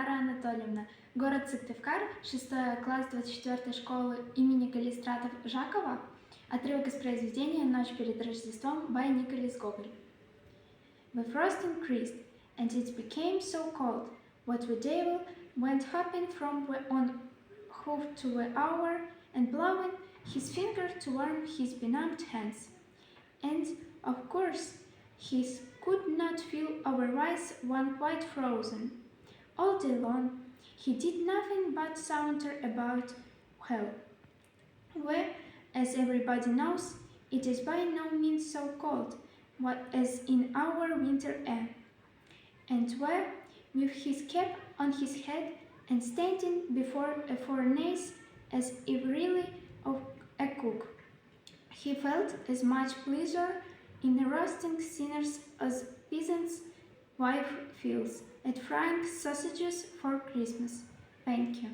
Варвара Анатольевна, город Сыктывкар, 6 класс 24 школы имени Калистратов Жакова, отрывок из произведения «Ночь перед Рождеством» by Nicholas Гоголь. The frost increased, and it became so cold, what the devil went hopping from one hoof to the other, and blowing his finger to warm his benumbed hands. And, of course, he could not feel otherwise when quite frozen. All day long, he did nothing but saunter about hell, where, as everybody knows, it is by no means so cold as in our winter air, and where, with his cap on his head and standing before a furnace as if really a cook, he felt as much pleasure in roasting sinners as peasant's wife feels at frying sausages for Christmas. Thank you.